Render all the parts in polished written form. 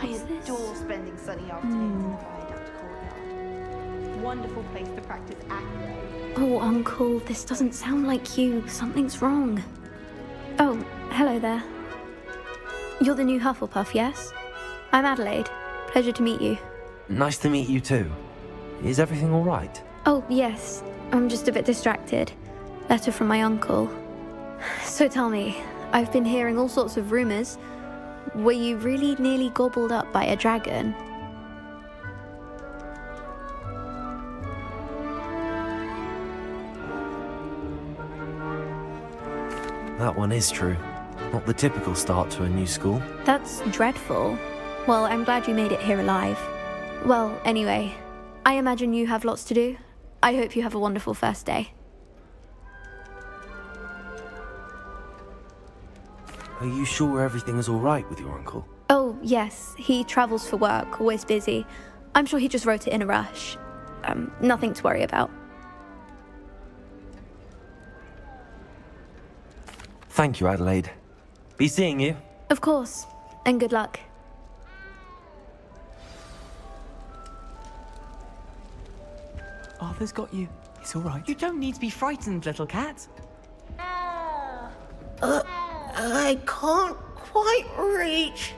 I adore spending sunny afternoons in the viaduct courtyard. Wonderful place to practice acting. Oh, Uncle, this doesn't sound like you. Something's wrong. Oh, hello there. You're the new Hufflepuff, yes? I'm Adelaide. Pleasure to meet you. Nice to meet you too. Is everything all right? Oh, yes. I'm just a bit distracted. Letter from my uncle. So tell me, I've been hearing all sorts of rumours. Were you really nearly gobbled up by a dragon? That one is true. Not the typical start to a new school. That's dreadful. Well, I'm glad you made it here alive. Well, anyway, I imagine you have lots to do. I hope you have a wonderful first day. Are you sure everything is all right with your uncle? Oh, yes. He travels for work, always busy. I'm sure he just wrote it in a rush. Nothing to worry about. Thank you, Adelaide. Be seeing you. Of course. And good luck. Arthur's got you. It's all right. You don't need to be frightened, little cat. I can't quite reach.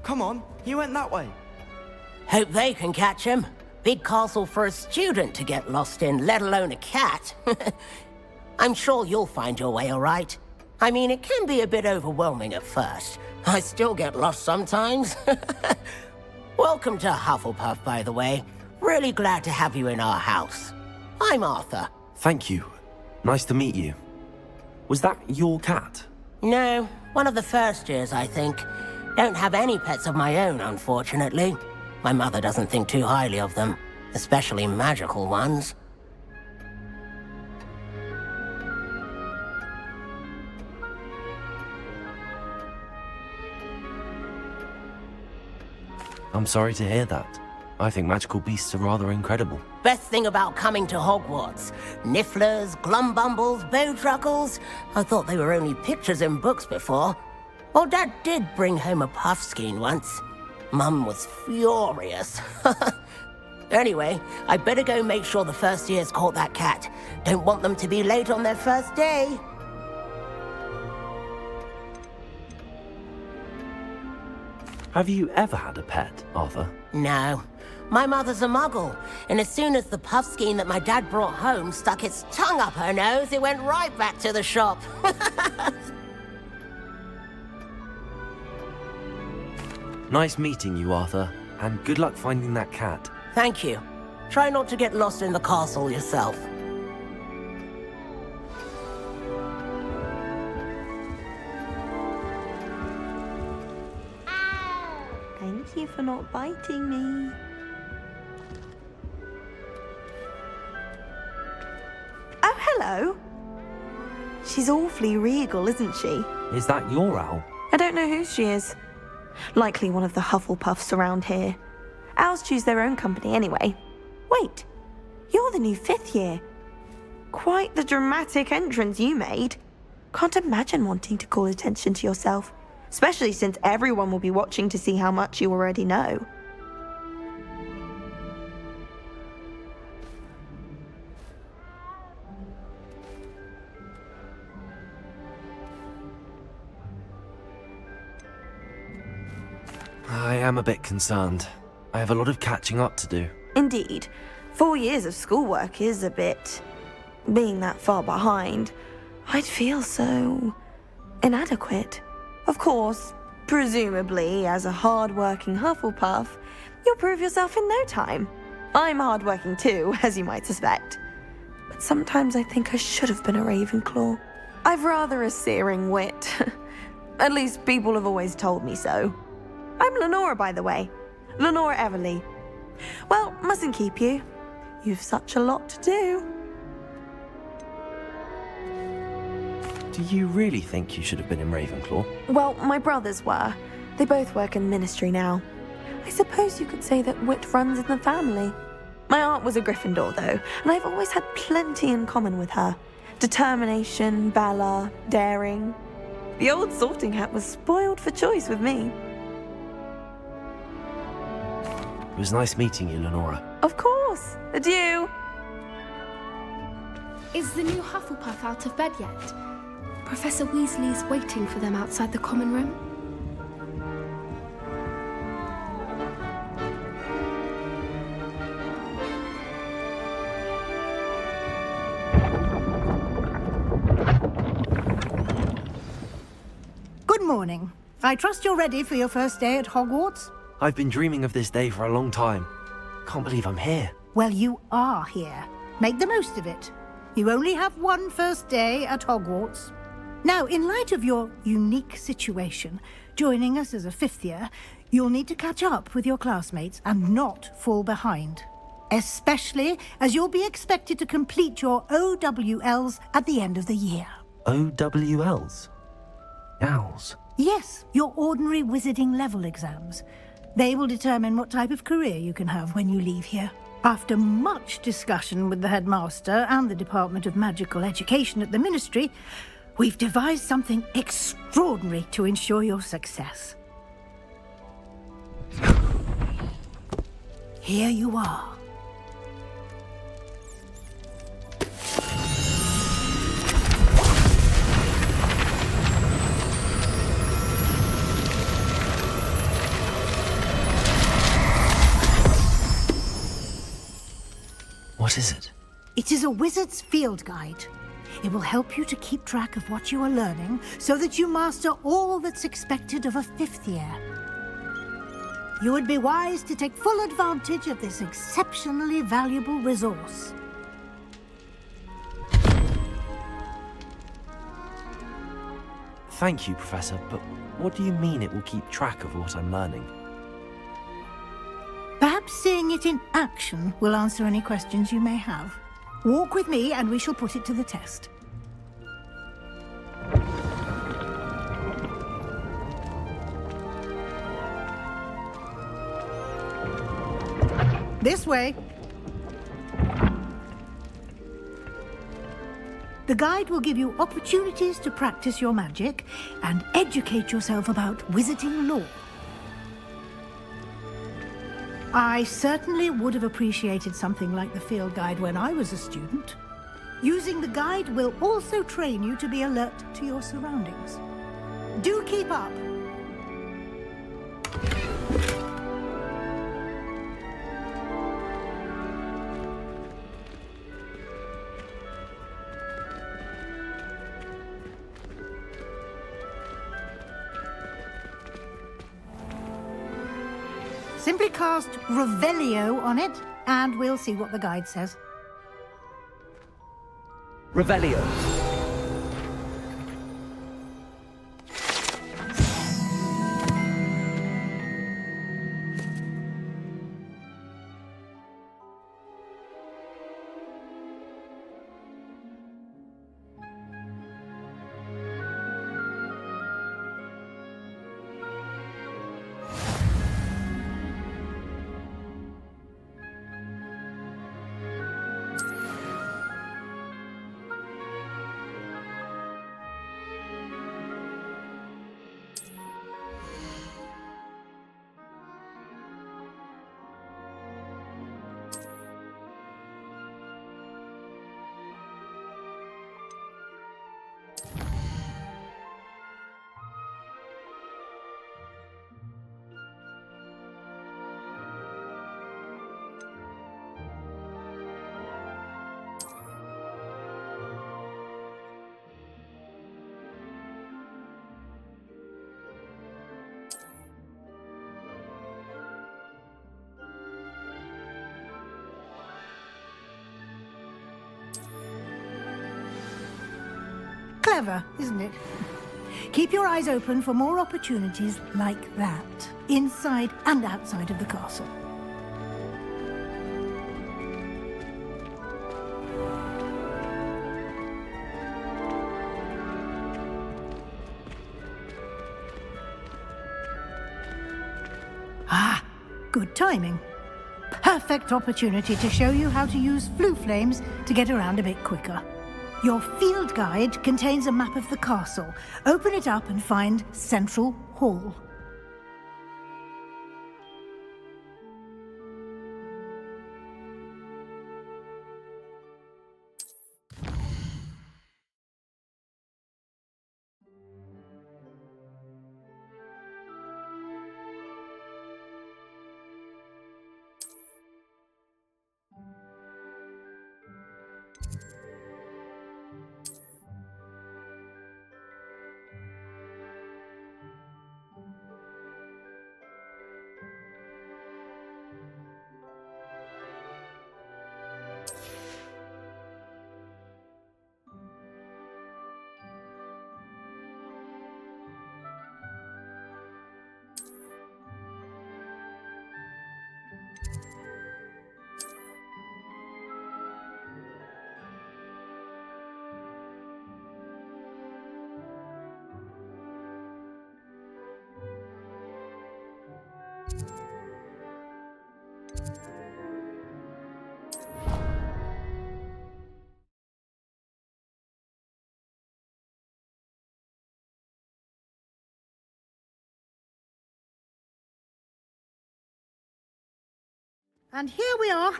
Come on, you went that way. Hope they can catch him. Big castle for a student to get lost in, let alone a cat. I'm sure you'll find your way all right. I mean, it can be a bit overwhelming at first. I still get lost sometimes. Welcome to Hufflepuff, by the way. Really glad to have you in our house. I'm Arthur. Thank you. Nice to meet you. Was that your cat? No, one of the first years, I think. Don't have any pets of my own, unfortunately. My mother doesn't think too highly of them, especially magical ones. I'm sorry to hear that. I think magical beasts are rather incredible. Best thing about coming to Hogwarts. Nifflers, Glumbumbles, Bowtruckles. I thought they were only pictures in books before. Well, Dad did bring home a Puffskein once. Mum was furious. Anyway, I better go make sure the first years caught that cat. Don't want them to be late on their first day. Have you ever had a pet, Arthur? No. My mother's a muggle, and as soon as the Puffskein that my dad brought home stuck its tongue up her nose, it went right back to the shop. Nice meeting you, Arthur, and good luck finding that cat. Thank you. Try not to get lost in the castle yourself. Thank you for not biting me. Oh, hello. She's awfully regal, isn't she? Is that your owl? I don't know who she is. Likely one of the Hufflepuffs around here. Owls choose their own company anyway. Wait, you're the new 5th year. Quite the dramatic entrance you made. Can't imagine wanting to call attention to yourself, especially since everyone will be watching to see how much you already know. I am a bit concerned. I have a lot of catching up to do. Indeed, 4 years of schoolwork is a bit... Being that far behind, I'd feel so... inadequate. Of course, presumably, as a hard-working Hufflepuff, you'll prove yourself in no time. I'm hard-working too, as you might suspect. But sometimes I think I should have been a Ravenclaw. I've rather a searing wit. At least people have always told me so. I'm Lenora, by the way. Lenora Everly. Well, mustn't keep you. You've such a lot to do. Do you really think you should have been in Ravenclaw? Well, my brothers were. They both work in ministry now. I suppose you could say that wit runs in the family. My aunt was a Gryffindor, though, and I've always had plenty in common with her. Determination, valor, daring. The old sorting hat was spoiled for choice with me. It was nice meeting you, Lenora. Of course. Adieu. Is the new Hufflepuff out of bed yet? Professor Weasley's waiting for them outside the common room. Good morning. I trust you're ready for your first day at Hogwarts? I've been dreaming of this day for a long time. Can't believe I'm here. Well, you are here. Make the most of it. You only have one first day at Hogwarts. Now, in light of your unique situation, joining us as a fifth year, you'll need to catch up with your classmates and not fall behind. Especially as you'll be expected to complete your OWLs at the end of the year. OWLs? Owls? Yes, your ordinary wizarding level exams. They will determine what type of career you can have when you leave here. After much discussion with the headmaster and the Department of Magical Education at the Ministry, we've devised something extraordinary to ensure your success. Here you are. What is it? It is a wizard's field guide. It will help you to keep track of what you are learning so that you master all that's expected of a fifth year. You would be wise to take full advantage of this exceptionally valuable resource. Thank you, Professor, but what do you mean it will keep track of what I'm learning? Perhaps seeing it in action will answer any questions you may have. Walk with me and we shall put it to the test. This way. The guide will give you opportunities to practice your magic and educate yourself about wizarding lore. I certainly would have appreciated something like the field guide when I was a student. Using the guide will also train you to be alert to your surroundings. Do keep up! Simply cast Revelio on it, and we'll see what the guide says. Revelio. Clever, isn't it? Keep your eyes open for more opportunities like that, inside and outside of the castle. Ah, good timing. Perfect opportunity to show you how to use flue flames to get around a bit quicker. Your field guide contains a map of the castle. Open it up and find Central Hall. And here we are.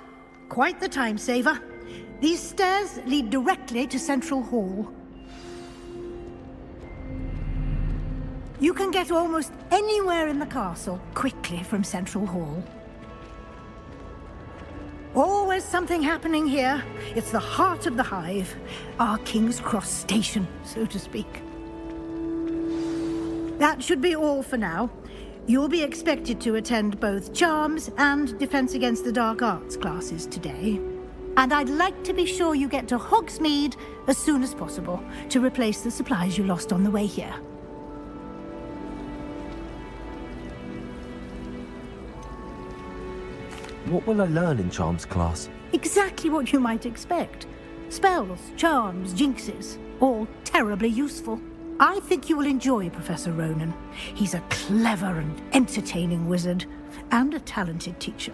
Quite the time saver. These stairs lead directly to Central Hall. You can get almost anywhere in the castle quickly from Central Hall. Always something happening here. It's the heart of the hive, our King's Cross station, so to speak. That should be all for now. You'll be expected to attend both Charms and Defense Against the Dark Arts classes today. And I'd like to be sure you get to Hogsmeade as soon as possible to replace the supplies you lost on the way here. What will I learn in Charms class? Exactly what you might expect. Spells, charms, jinxes, all terribly useful. I think you will enjoy Professor Ronan. He's a clever and entertaining wizard, and a talented teacher.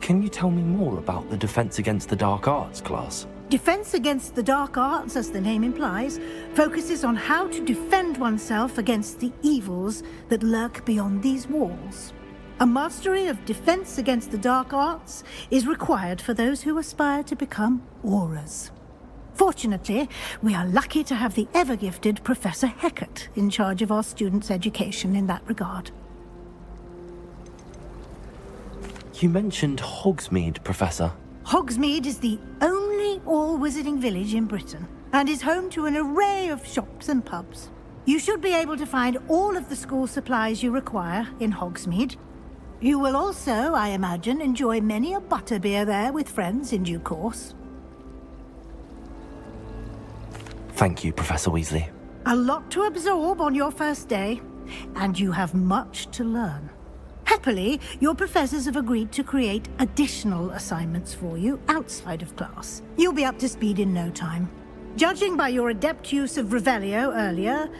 Can you tell me more about the Defense Against the Dark Arts class? Defense Against the Dark Arts, as the name implies, focuses on how to defend oneself against the evils that lurk beyond these walls. A mastery of Defense Against the Dark Arts is required for those who aspire to become Aurors. Fortunately, we are lucky to have the ever-gifted Professor Hecat in charge of our students' education in that regard. You mentioned Hogsmeade, Professor. Hogsmeade is the only all-wizarding village in Britain, and is home to an array of shops and pubs. You should be able to find all of the school supplies you require in Hogsmeade. You will also, I imagine, enjoy many a butterbeer there with friends in due course. Thank you, Professor Weasley. A lot to absorb on your first day, and you have much to learn. Happily, your professors have agreed to create additional assignments for you outside of class. You'll be up to speed in no time. Judging by your adept use of Revelio earlier,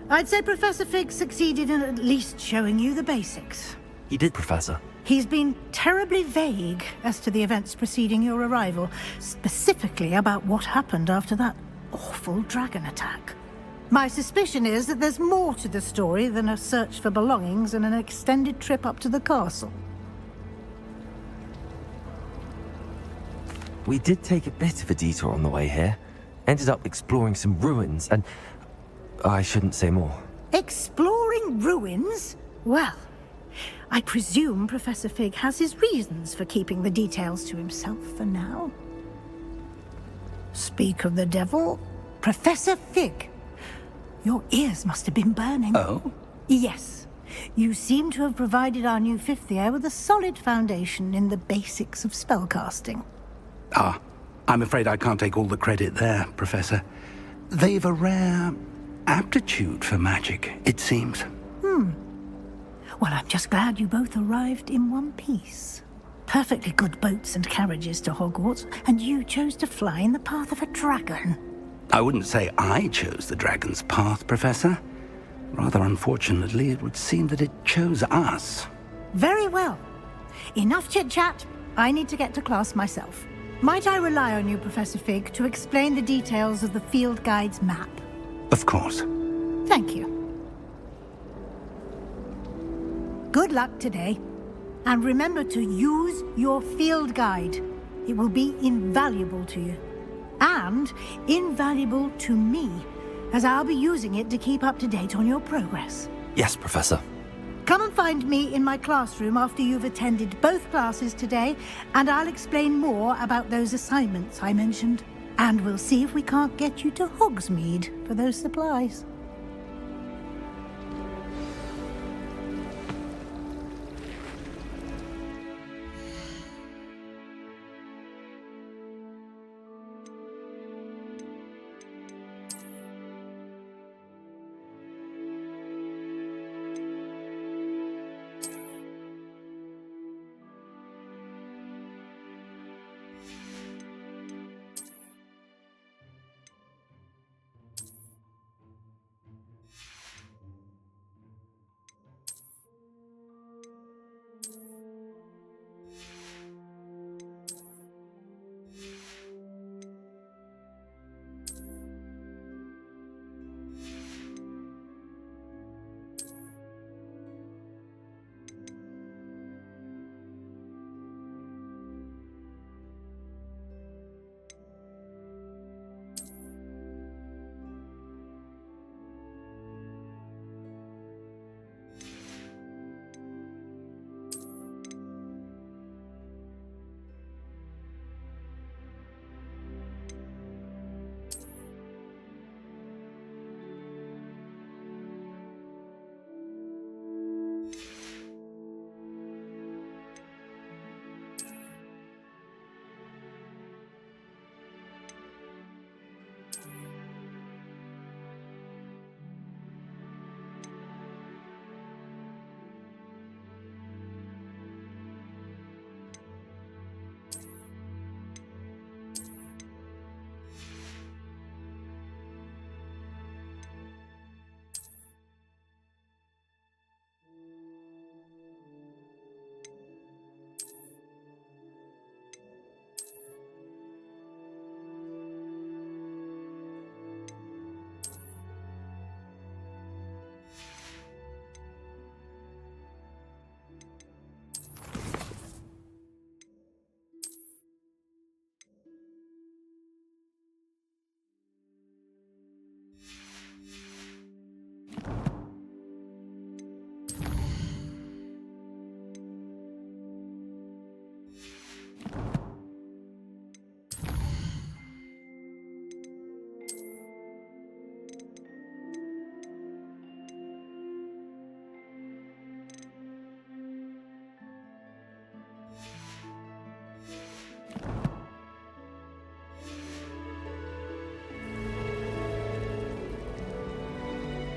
I'd say Professor Fig succeeded in at least showing you the basics. He did, Professor. He's been terribly vague as to the events preceding your arrival, specifically about what happened after that awful dragon attack. My suspicion is that there's more to the story than a search for belongings and an extended trip up to the castle. We did take a bit of a detour on the way here. Ended up exploring some ruins and... I shouldn't say more. Exploring ruins? Well, I presume Professor Fig has his reasons for keeping the details to himself for now. Speak of the devil, Professor Fig. Your ears must have been burning. Oh? Yes. You seem to have provided our new fifth year with a solid foundation in the basics of spellcasting. Ah, I'm afraid I can't take all the credit there, Professor. They've a rare aptitude for magic, it seems. Well, I'm just glad you both arrived in one piece. Perfectly good boats and carriages to Hogwarts, and you chose to fly in the path of a dragon. I wouldn't say I chose the dragon's path, Professor. Rather unfortunately, it would seem that it chose us. Very well. Enough chit-chat. I need to get to class myself. Might I rely on you, Professor Fig, to explain the details of the field guide's map? Of course. Thank you. Good luck today. And remember to use your field guide. It will be invaluable to you. And invaluable to me, as I'll be using it to keep up to date on your progress. Yes, Professor. Come and find me in my classroom after you've attended both classes today, and I'll explain more about those assignments I mentioned. And we'll see if we can't get you to Hogsmeade for those supplies.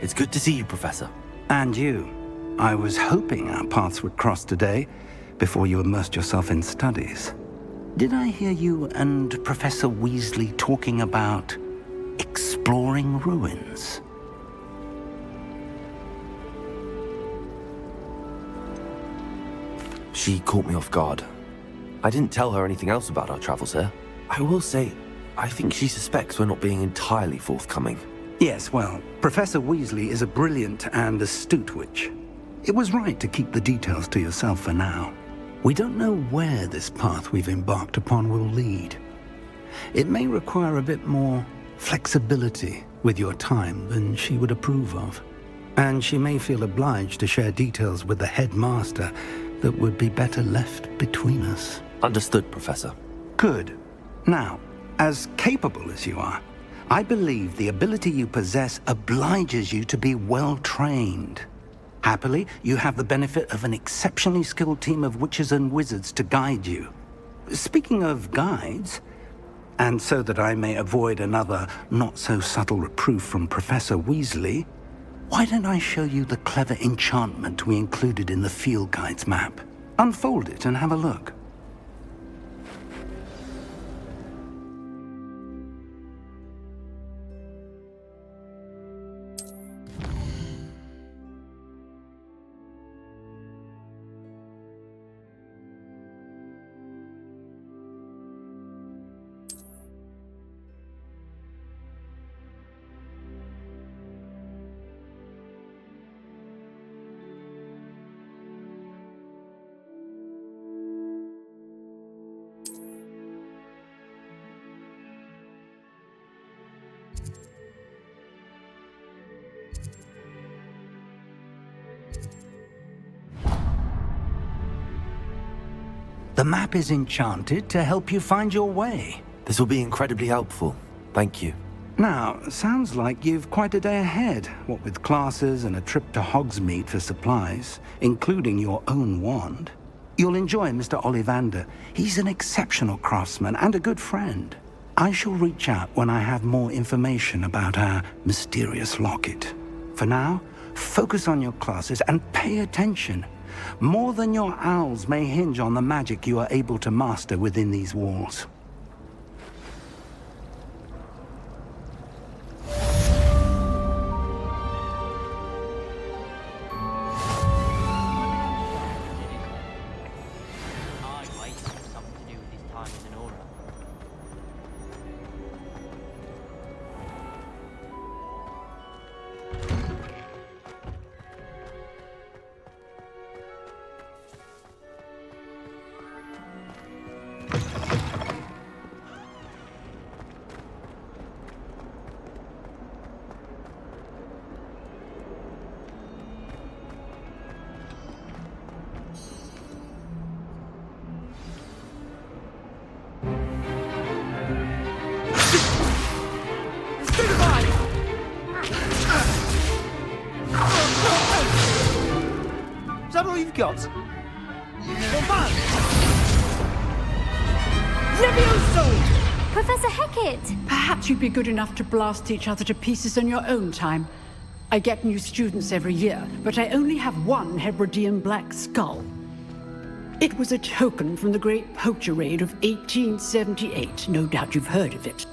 It's good to see you, Professor. And you. I was hoping our paths would cross today, before you immersed yourself in studies. Did I hear you and Professor Weasley talking about exploring ruins? She caught me off guard. I didn't tell her anything else about our travels here. I will say, I think she suspects we're not being entirely forthcoming. Yes, well, Professor Weasley is a brilliant and astute witch. It was right to keep the details to yourself for now. We don't know where this path we've embarked upon will lead. It may require a bit more flexibility with your time than she would approve of. And she may feel obliged to share details with the headmaster that would be better left between us. Understood, Professor. Good. Now, as capable as you are, I believe the ability you possess obliges you to be well trained. Happily, you have the benefit of an exceptionally skilled team of witches and wizards to guide you. Speaking of guides, and so that I may avoid another not-so-subtle reproof from Professor Weasley, why don't I show you the clever enchantment we included in the field guide's map? Unfold it and have a look. The map is enchanted to help you find your way. This will be incredibly helpful. Thank you. Now, sounds like you've quite a day ahead, what with classes and a trip to Hogsmeade for supplies, including your own wand. You'll enjoy Mr. Ollivander. He's an exceptional craftsman and a good friend. I shall reach out when I have more information about our mysterious locket. For now, focus on your classes and pay attention. More than your owls may hinge on the magic you are able to master within these walls. Is that all you've got? Professor Hecat! Perhaps you'd be good enough to blast each other to pieces on your own time. I get new students every year, but I only have one Hebridean black skull. It was a token from the Great Poacher Raid of 1878. No doubt you've heard of it.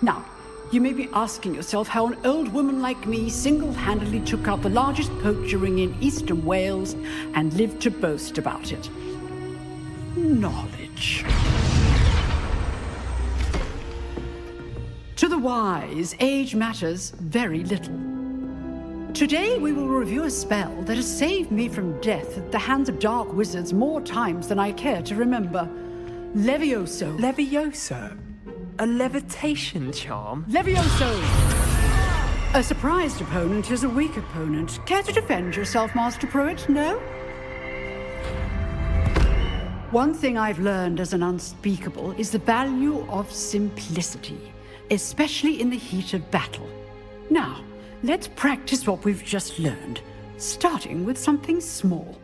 Now, you may be asking yourself how an old woman like me single-handedly took out the largest poacher ring in eastern Wales and lived to boast about it. Knowledge. To the wise, age matters very little. Today we will review a spell that has saved me from death at the hands of dark wizards more times than I care to remember. Levioso. Levioso? A levitation charm? Levioso! A surprised opponent is a weak opponent. Care to defend yourself, Master Pruitt? No? One thing I've learned as an unspeakable is the value of simplicity, especially in the heat of battle. Now, let's practice what we've just learned, starting with something small.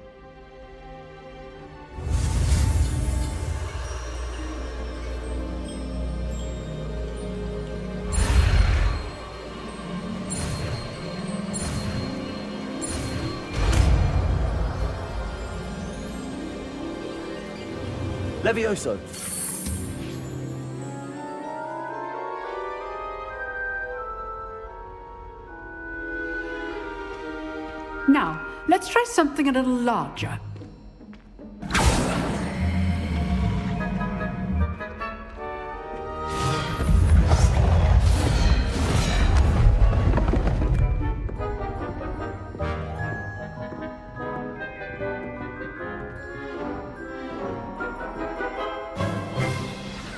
Levioso! Now, let's try something a little larger.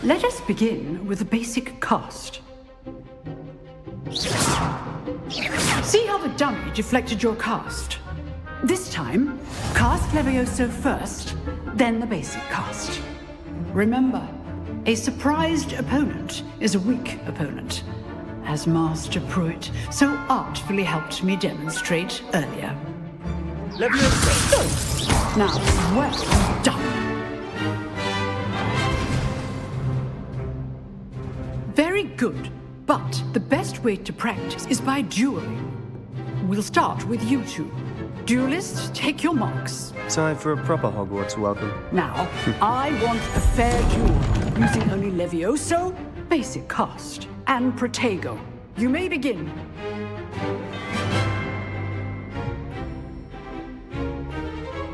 Let us begin with the basic cast. See how the dummy deflected your cast? This time, cast Levioso first, then the basic cast. Remember, a surprised opponent is a weak opponent, as Master Pruitt so artfully helped me demonstrate earlier. Levioso! Now, well done. Very good, but the best way to practice is by dueling. We'll start with you two. Duelists, take your marks. Time for a proper Hogwarts welcome. Now, I want a fair duel, using only Levioso, basic cast, and Protego. You may begin.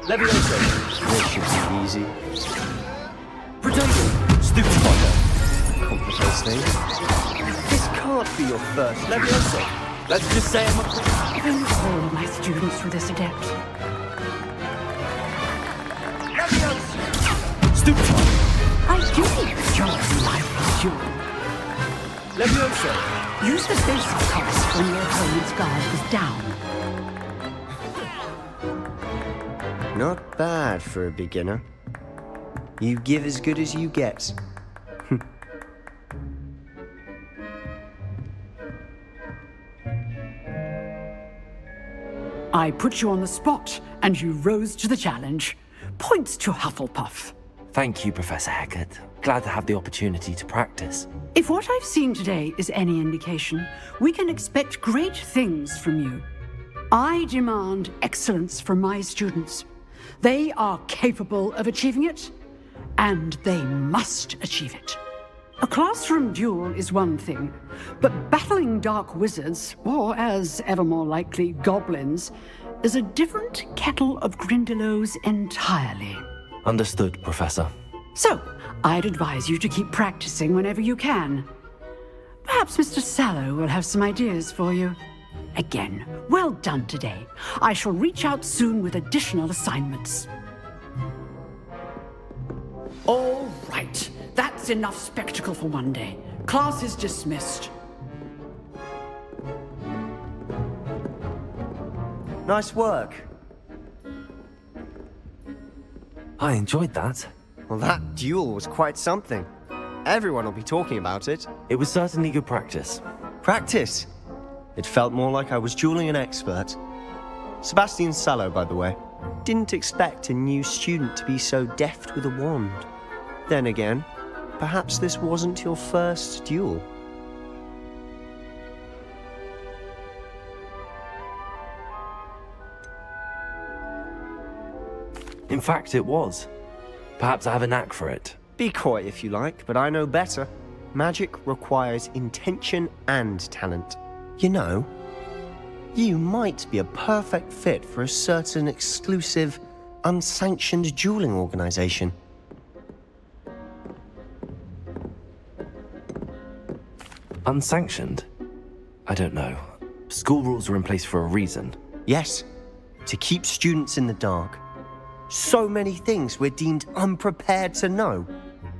Levioso! This should be easy. Protego! Stupid fucker! Complicates things. This can't be your first. Levioso! Let's just say I'm a... If only all of my students were this adept. Levioso! Stupid fucker! I do think the job of lively duel. Levioso! Use the basic cast when your opponent's guard is down. Not bad for a beginner. You give as good as you get. I put you on the spot, and you rose to the challenge. Points to Hufflepuff. Thank you, Professor Hecat. Glad to have the opportunity to practice. If what I've seen today is any indication, we can expect great things from you. I demand excellence from my students. They are capable of achieving it, and they must achieve it. A classroom duel is one thing, but battling dark wizards, or as ever more likely, goblins, is a different kettle of Grindylows entirely. Understood, Professor. So, I'd advise you to keep practicing whenever you can. Perhaps Mr. Sallow will have some ideas for you. Again, well done today. I shall reach out soon with additional assignments. All right. That's enough spectacle for one day. Class is dismissed. Nice work. I enjoyed that. Well, that duel was quite something. Everyone will be talking about it. It was certainly good practice. Practice? It felt more like I was dueling an expert. Sebastian Sallow, by the way. Didn't expect a new student to be so deft with a wand. Then again, perhaps this wasn't your first duel. In fact, it was. Perhaps I have a knack for it. Be coy if you like, but I know better. Magic requires intention and talent. You know, you might be a perfect fit for a certain exclusive, unsanctioned dueling organization. Unsanctioned? I don't know. School rules are in place for a reason. Yes, to keep students in the dark. So many things we're deemed unprepared to know.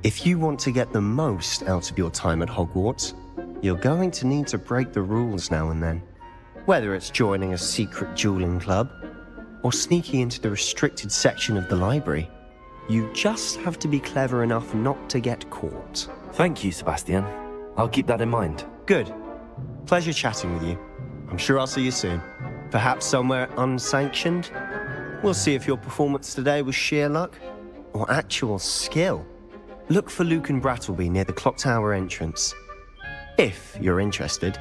If you want to get the most out of your time at Hogwarts, you're going to need to break the rules now and then. Whether it's joining a secret dueling club, or sneaking into the restricted section of the library, you just have to be clever enough not to get caught. Thank you, Sebastian. I'll keep that in mind. Good. Pleasure chatting with you. I'm sure I'll see you soon. Perhaps somewhere unsanctioned? We'll see if your performance today was sheer luck or actual skill. Look for Luke and Brattleby near the clock tower entrance, if you're interested.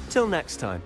Till next time.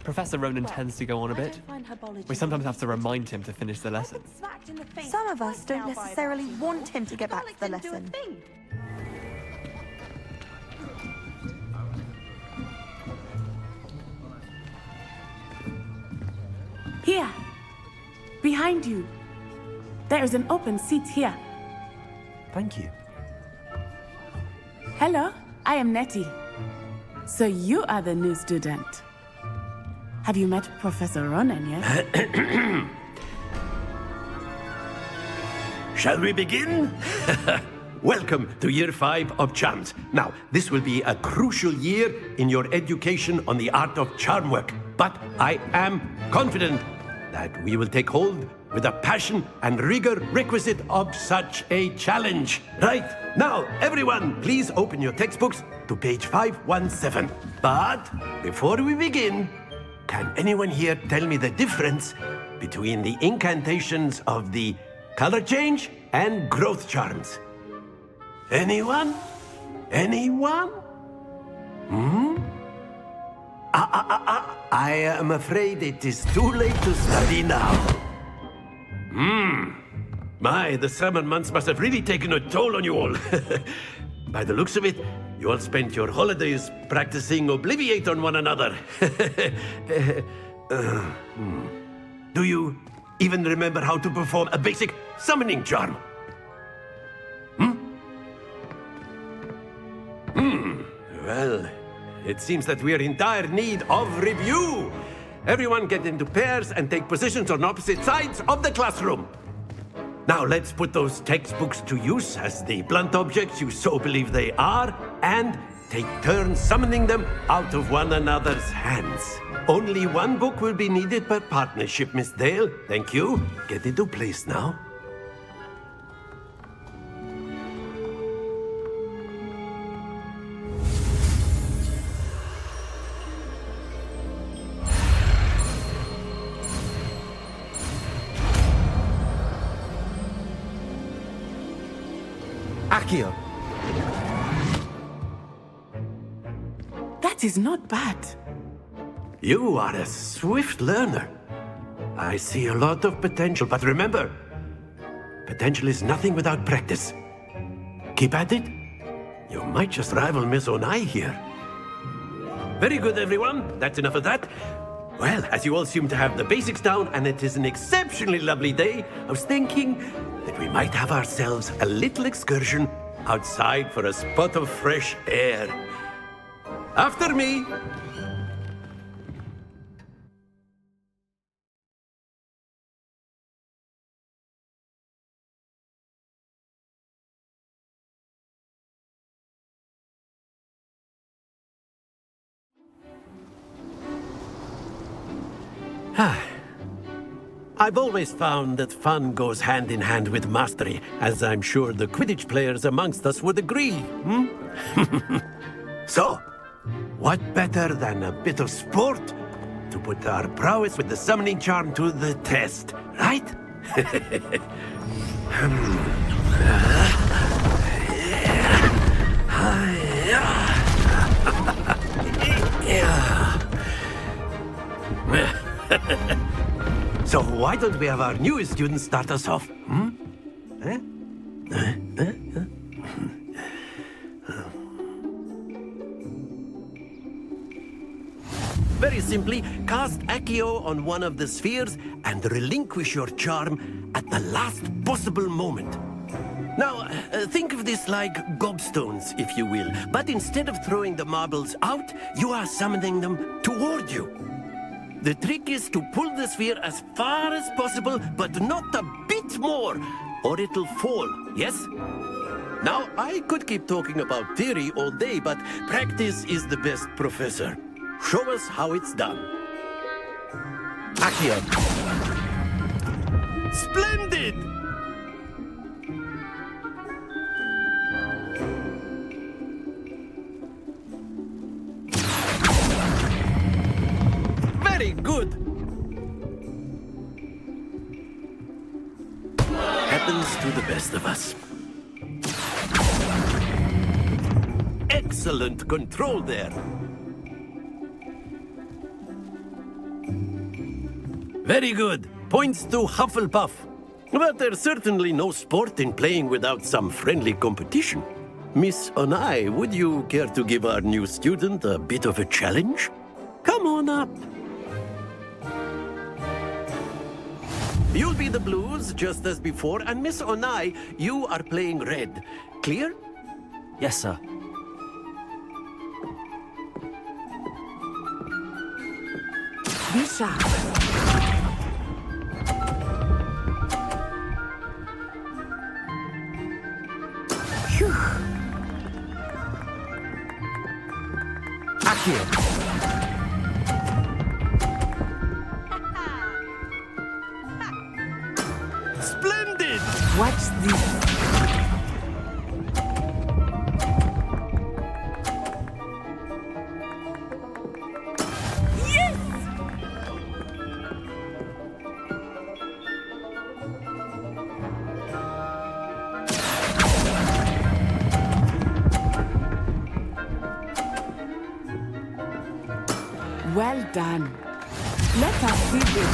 Professor Ronan tends to go on a bit. We sometimes have to remind him to finish the lesson. Some of us don't necessarily want him to get back to the lesson. Here, behind you. There is an open seat here. Thank you. Hello, I am Nettie. So you are the new student. Have you met Professor Ronan yet? Shall we begin? Welcome to Year 5 of Charms. Now, this will be a crucial year in your education on the art of charm work. But I am confident that we will take hold with the passion and rigor requisite of such a challenge. Right, now, everyone, please open your textbooks to page 517. But before we begin, can anyone here tell me the difference between the incantations of the color change and growth charms? Anyone? Anyone? I am afraid it is too late to study now. My, the summer months must have really taken a toll on you all. By the looks of it, you all spent your holidays practicing Obliviate on one another. Do you even remember how to perform a basic summoning charm? Well, it seems that we are in dire need of review. Everyone get into pairs and take positions on opposite sides of the classroom. Now let's put those textbooks to use as the blunt objects you so believe they are, and take turns summoning them out of one another's hands. Only one book will be needed per partnership, Miss Dale. Thank you. Get into place now. Accio. That is not bad. You are a swift learner. I see a lot of potential, but remember, potential is nothing without practice. Keep at it. You might just rival Miss Onai here. Very good, everyone. That's enough of that. Well, as you all seem to have the basics down, and it is an exceptionally lovely day, I was thinking that we might have ourselves a little excursion outside for a spot of fresh air. After me. I've always found that fun goes hand in hand with mastery, as I'm sure the Quidditch players amongst us would agree. So, what better than a bit of sport to put our prowess with the summoning charm to the test, right? So why don't we have our newest student start us off? Very simply, cast Accio on one of the spheres and relinquish your charm at the last possible moment. Now, think of this like gobstones, if you will, but instead of throwing the marbles out, you are summoning them toward you. The trick is to pull the sphere as far as possible, but not a bit more, or it'll fall, yes? Now, I could keep talking about theory all day, but practice is the best professor. Show us how it's done. Accio. Splendid! Very good. happens to the best of us. Excellent control there. Very good. Points to Hufflepuff. But there's certainly no sport in playing without some friendly competition. Miss Onai, would you care to give our new student a bit of a challenge? Come on up. You'll be the blues, just as before, and Miss Onai, you are playing red. Clear? Yes, sir. Be sharp. Phew. Accio. Splendid! Watch this. Well done. Let us see this.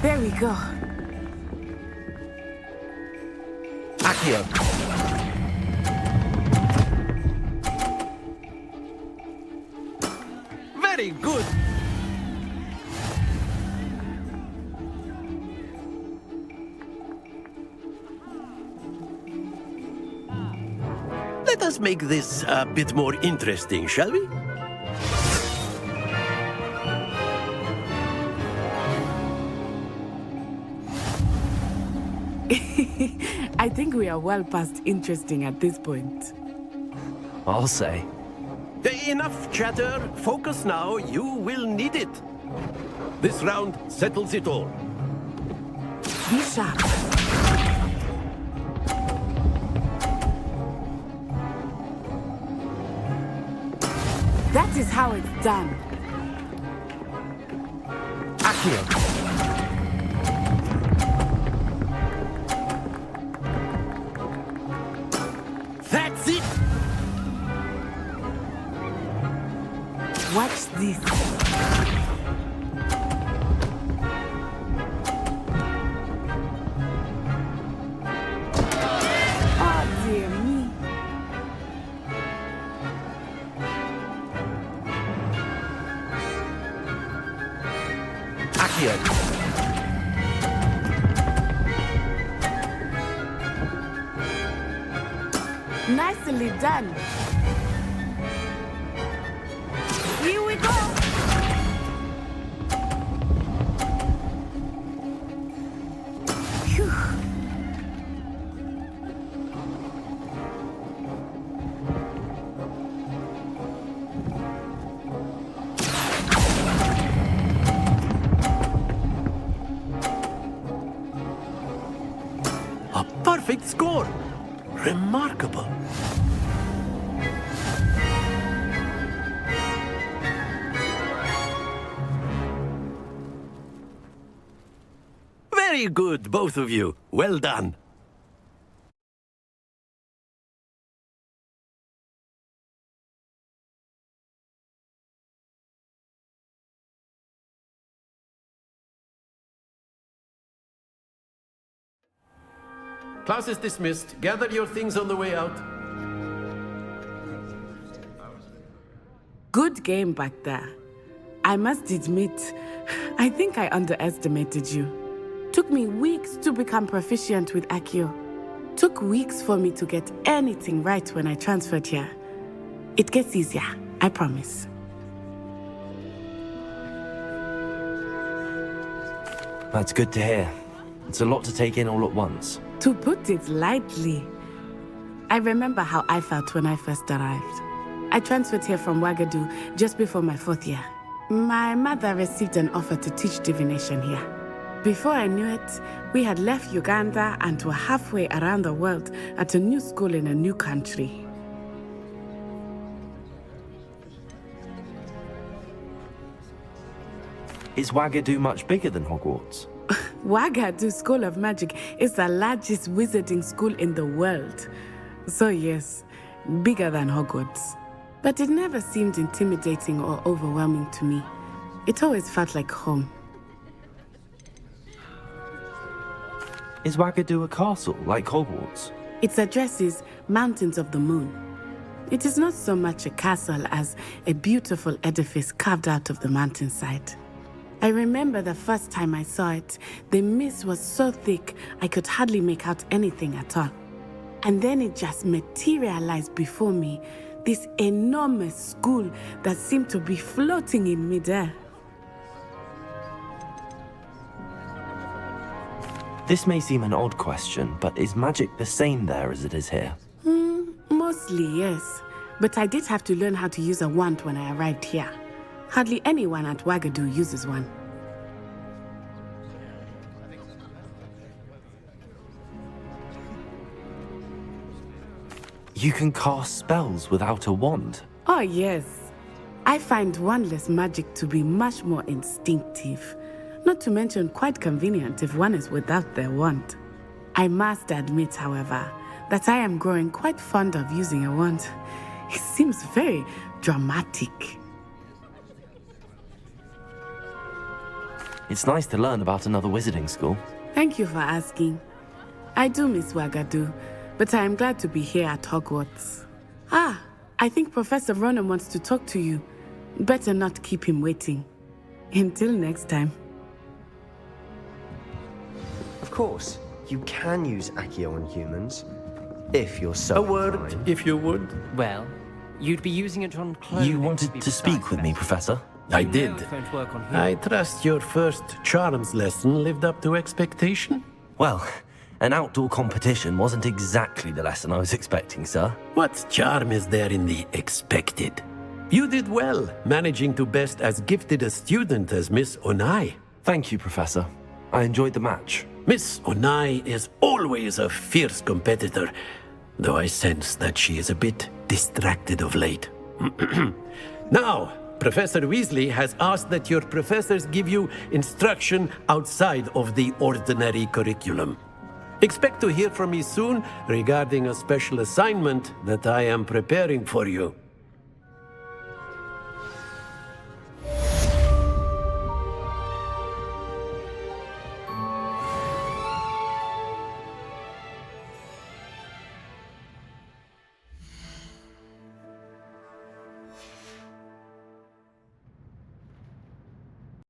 There we go. Accio. Very good. Let us make this a bit more interesting, shall we? I think we are well past interesting at this point. I'll say. Enough chatter. Focus now. You will need it. This round settles it all. Be sharp. That is how it's done. Accio. That's it. Watch this. Oh, dear me. Accio. Nicely done. Here we go. Phew. A perfect score. Remarkable. Very good, both of you. Well done. Class is dismissed. Gather your things on the way out. Good game back there. I must admit, I think I underestimated you. Took me weeks to become proficient with Accio. Took weeks for me to get anything right when I transferred here. It gets easier, I promise. That's good to hear. It's a lot to take in all at once. To put it lightly, I remember how I felt when I first arrived. I transferred here from Ouagadougou just before my 4th year. My mother received an offer to teach divination here. Before I knew it, we had left Uganda and were halfway around the world at a new school in a new country. Is Wagadu much bigger than Hogwarts? Wagadu School of Magic is the largest wizarding school in the world. So yes, bigger than Hogwarts. But it never seemed intimidating or overwhelming to me. It always felt like home. Is Wagadu a castle, like Hogwarts? Its address is Mountains of the Moon. It is not so much a castle as a beautiful edifice carved out of the mountainside. I remember the first time I saw it, the mist was so thick I could hardly make out anything at all. And then it just materialized before me, this enormous school that seemed to be floating in midair. This may seem an odd question, but is magic the same there as it is here? Mostly, yes. But I did have to learn how to use a wand when I arrived here. Hardly anyone at Wagadu uses one. You can cast spells without a wand? Oh, yes. I find wandless magic to be much more instinctive. Not to mention quite convenient if one is without their wand. I must admit, however, that I am growing quite fond of using a wand. It seems very dramatic. It's nice to learn about another wizarding school. Thank you for asking. I do miss Wagadu, but I am glad to be here at Hogwarts. Ah, I think Professor Ronan wants to talk to you. Better not keep him waiting. Until next time. Of course, you can use Accio on humans, if you're so A word, inclined. if you would. Well, you'd be using it on clothing. You wanted to speak with me, Professor? I You know did. it's going to work on I humans. trust your first charms lesson lived up to expectation? Well, an outdoor competition wasn't exactly the lesson I was expecting, sir. What charm is there in the expected? You did well, managing to best as gifted a student as Miss Onai. Thank you, Professor. I enjoyed the match. Miss Onai is always a fierce competitor, though I sense that she is a bit distracted of late. Now, Professor Weasley has asked that your professors give you instruction outside of the ordinary curriculum. Expect to hear from me soon regarding a special assignment that I am preparing for you.